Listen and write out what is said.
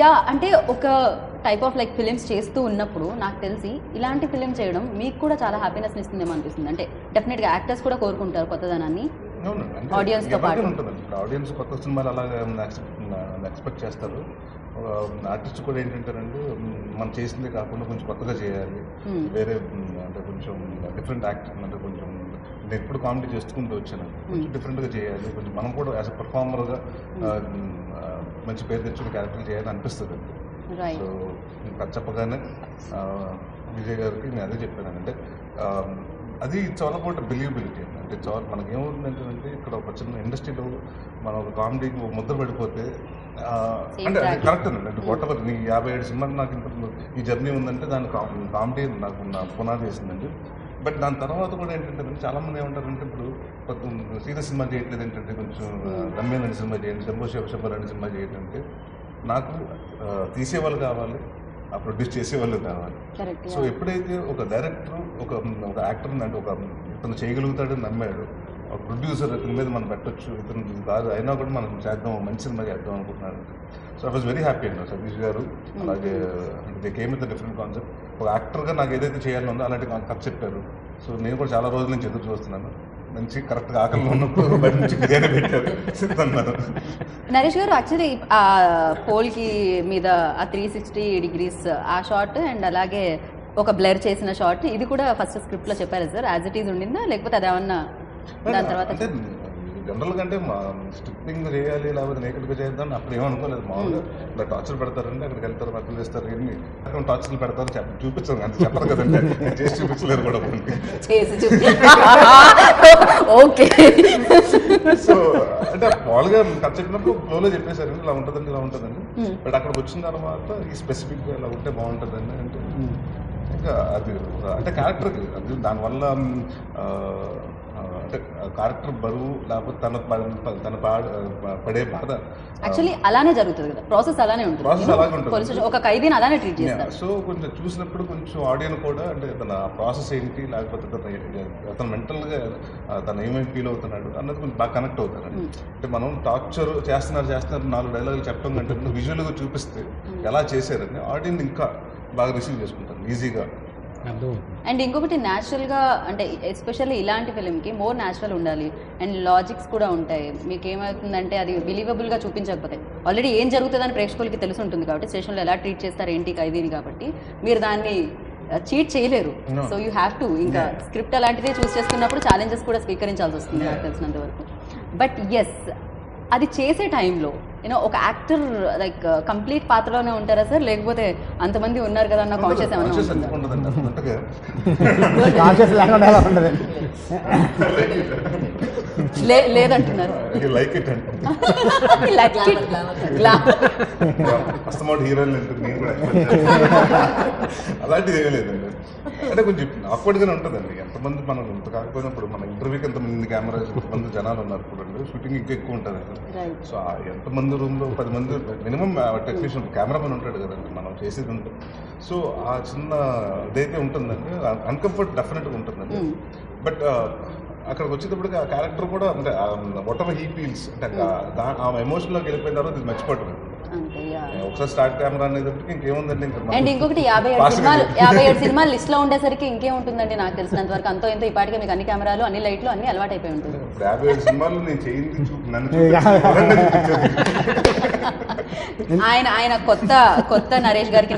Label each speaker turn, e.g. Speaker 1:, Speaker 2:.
Speaker 1: Yeah! అంటే ఒక type of like films చేస్తూ ఉన్నప్పుడు నాకు తెలిసి ఇలాంటి ఫిల్మ్ చేయడం మీకు కూడా చాలా హ్యాపీనెస్‌ని ఇస్తుందేమో అనిపిస్తుంది. అంటే డెఫినిట్‌గా యాక్టర్స్ కూడా కోరుకుంటారు కొత్తదనాన్ని.
Speaker 2: అవునండి. అంటే
Speaker 1: ఆడియన్స్‌తో పాటు.
Speaker 2: ఎవరికైనా ఉంటుందండి. ఇప్పుడు ఆడియన్స్ కొత్త సినిమాలు అలాగే ఎక్స్‌పెక్ట్ చేస్తారు. ఆర్టిస్ట్ కూడా ఏంటంటేనండి మనం చేసిందే కాకుండా కొంచెం కొత్తగా చేయాలి. వేరే అంటే కొంచెం డిఫరెంట్ యాక్టింగ్ అంటే కొంచెం నేను ఎప్పుడు కామెడీ చేసుకుంటూ వచ్చానండి. కొంచెం డిఫరెంట్‌గా చేయాలి. కొంచెం మనం కూడా యాజ్ ఎ పెర్ఫార్మర్‌గా మంచి పేరు తెచ్చుకునే క్యారెక్టర్ చేయాలని అనిపిస్తదండి.
Speaker 1: రైట్.
Speaker 2: సో ఇంకా చెప్పగానే విజయ్ గారికి నేను అదే చెప్పాను. అంటే అది చాలా కూడా బిలీవబిలిటీ అండి. అంటే చాలా మనకేమవుతుందంటే ఇక్కడ ఒక చిన్న ఇండస్ట్రీలో మనం ఒక కామెడీకి ఒక ముద్ర పడిపోతే అంటే అది కరెక్ట్ అండి. అంటే వాట్ ఎవర్ నీ 57 సినిమాలు నాకు ఇంత ఈ జర్నీ ఉందంటే దాని కామెడీ నాకు నా పునాది వేసిందండి. బట్ దాని తర్వాత కూడా ఏంటంటే చాలామంది ఏమంటారంటే ఇప్పుడు కొంచెం సీరియస్ సినిమా చేయట్లేదు ఏంటంటే కొంచెం రమ్యన్ సినిమా చేయండి, శంభో శంభర్ సినిమా చేయాలంటే నాకు తీసేవాళ్ళు కావాలి, ఆ ప్రొడ్యూస్ చేసేవాళ్ళు కావాలి. సో ఎప్పుడైతే ఒక డైరెక్టర్ ఒక యాక్టర్ అంటే ఒక ఇతను చేయగలుగుతాడని నమ్మాడు, ఒక ప్రొడ్యూసర్ ఇతని మీద మనం పెట్టొచ్చు, ఇతను కాదు అయినా కూడా మనం చేద్దాం మంచి సినిమా చేద్దాం అనుకుంటున్నాడు. So I was very happy అండి సతీష్ గారు. అలాగే they came with different concept. ఒక యాక్టర్గా నాకు ఏదైతే చేయాలని ఉందో అలాంటి కథ చెప్పారు. సో నేను కూడా చాలా రోజుల నుంచి ఎదురు చూస్తున్నాను. మంచి కరెక్ట్గా ఆకలిలో ఉన్నప్పుడు బయట నుంచి బిర్యానీ పెట్టారు సిద్ధన్నారు.
Speaker 1: నరేష్ గారు యాక్చువల్లీ ఆ పోల్కి మీద ఆ 360 డిగ్రీస్ ఆ షాట్ అండ్ అలాగే ఒక బ్లర్ చేసిన షాట్ ఇది కూడా ఫస్ట్ స్క్రిప్ట్లో చెప్పారు సార్. యాజ్ ఇట్ ఈజ్ ఉండిందా లేకపోతే అదేమన్నా దాని తర్వాత?
Speaker 2: అంటే జనరల్గా అంటే మా స్ట్రిప్పింగ్ చేయాలి లేకపోతే నేకెడ్గా చేద్దాం అప్పుడు ఏమనుకోలేదు. మామూలుగా ఇలా టార్చర్ పెడతారంటే అక్కడికి వెళ్తారు, మద్దతు చేస్తారు, ఎన్ని టార్చర్లు పెడతారు చూపించాను అంత చెప్పరు కదండి. చేసి చూపించలేరు కూడా
Speaker 1: ఓకే.
Speaker 2: సో అంటే మామూలుగా కథ చెప్పినప్పుడు ఫ్లోలో చెప్పేశారండి ఇలా ఉంటుందండి ఇలా ఉంటుందండి. బట్ అక్కడికి వచ్చిన తర్వాత ఈ స్పెసిఫిక్గా ఇలా ఉంటే బాగుంటుందండి అంటే ఇంకా అది అంటే క్యారెక్టర్కి అది దానివల్ల అంటే క్యారెక్టర్ బరువు లేకపోతే తన పడే బాధ
Speaker 1: యాక్చువల్లీ అలానే జరుగుతుంది కదా, ప్రాసెస్ అలానే ఉంటుంది.
Speaker 2: ప్రాసెస్ అలాగే ఉంటుంది.
Speaker 1: ఒక ఖైదీని అలానే ట్రీట్ చేస్తారు.
Speaker 2: సో కొంచెం చూసినప్పుడు కొంచెం ఆడియన్స్ కూడా అంటే తన ప్రాసెస్ ఏంటి లేకపోతే అతను మెంటల్గా తను ఏమేమి ఫీల్ అవుతున్నాడు అన్నది కొంచెం బాగా కనెక్ట్ అవుతారు. అంటే మనం టార్చర్ చేస్తున్నారు 4 డైలాగులు చెప్పడం కంటే విజువల్గా చూపిస్తే ఎలా చేశారని ఆడియన్స్ ఇంకా బాగా రిసీవ్ చేసుకుంటారు ఈజీగా.
Speaker 1: అండ్ ఇంకొకటి న్యాచురల్గా అంటే ఎస్పెషల్లీ ఇలాంటి ఫిలింకి మోర్ న్యాచురల్ ఉండాలి అండ్ లాజిక్స్ కూడా ఉంటాయి. మీకు ఏమవుతుందంటే అది బిలీవబుల్గా చూపించకపోతే ఆల్రెడీ ఏం జరుగుతుందని ప్రేక్షకులకి తెలిసి ఉంటుంది కాబట్టి స్టేషన్లో ఎలా ట్రీట్ చేస్తారు ఏంటి ఖైదీని కాబట్టి మీరు దాన్ని చీట్ చేయలేరు. సో యూ హ్యావ్ టు ఇంకా స్క్రిప్ట్ అలాంటిదే చూస్ చేసుకున్నప్పుడు ఛాలెంజెస్ కూడా స్వీకరించాల్సి వస్తుంది నాకు తెలిసినంత వరకు. బట్ ఎస్ అది చేసే టైంలో యూనో ఒక యాక్టర్ లైక్ కంప్లీట్ పాత్రలోనే ఉంటారా సార్ లేకపోతే అంతమంది ఉన్నారు కదా అన్న కాన్షియస్ ఏమన్నా లేదంటున్నారు?
Speaker 2: అలాంటిది ఏమీ లేదండి. అంటే కొంచెం ఆక్వర్డ్గానే ఉంటుందండి. ఎంతమంది మనం ఇంత కాకపోయినప్పుడు మన ఇంటర్వ్యూకి ఎంతమంది కెమెరా ఎంతమంది జనాలు ఉన్నారు చూడండి, షూటింగ్ ఇంకా ఎక్కువ ఉంటుంది. సో ఎంతమంది రూమ్లో 10 మంది మినిమం టెక్నీషియన్ కెమెరామెన్ ఉంటాడు కదండి మనం చేసేది ఉంటుంది. సో ఆ చిన్న ఇదైతే ఉంటుందండి, అన్కంఫర్ట్ డెఫినెట్గా ఉంటుందండి. బట్ అక్కడికి వచ్చేటప్పటికి ఆ క్యారెక్టర్ కూడా అంటే వాట్ ఎవర్ హీ ఫీల్స్ అంటే ఆ ఎమోషన్లోకి వెళ్ళిపోయిన తర్వాత ఇది మర్చిపోవటం. ఒకసారి స్టార్ట్ కెమెరా అనేటప్పటికి ఇంకేముందండి.
Speaker 1: అండ్ ఇంకొకటి 57 సినిమాలు లిస్ట్ లో ఉండేసరికి ఇంకేముంటుందండి నాకు తెలిసినంత వరకు అంతో ఎంతో ఇప్పటికే మీకు అన్ని కెమెరాలు అన్ని లైట్లు అన్ని అలవాటు అయిపోయి ఉంటుంది.
Speaker 2: 57 సినిమాలు నేను చేయింది
Speaker 1: ఆయన కొత్త నరేష్ గారికి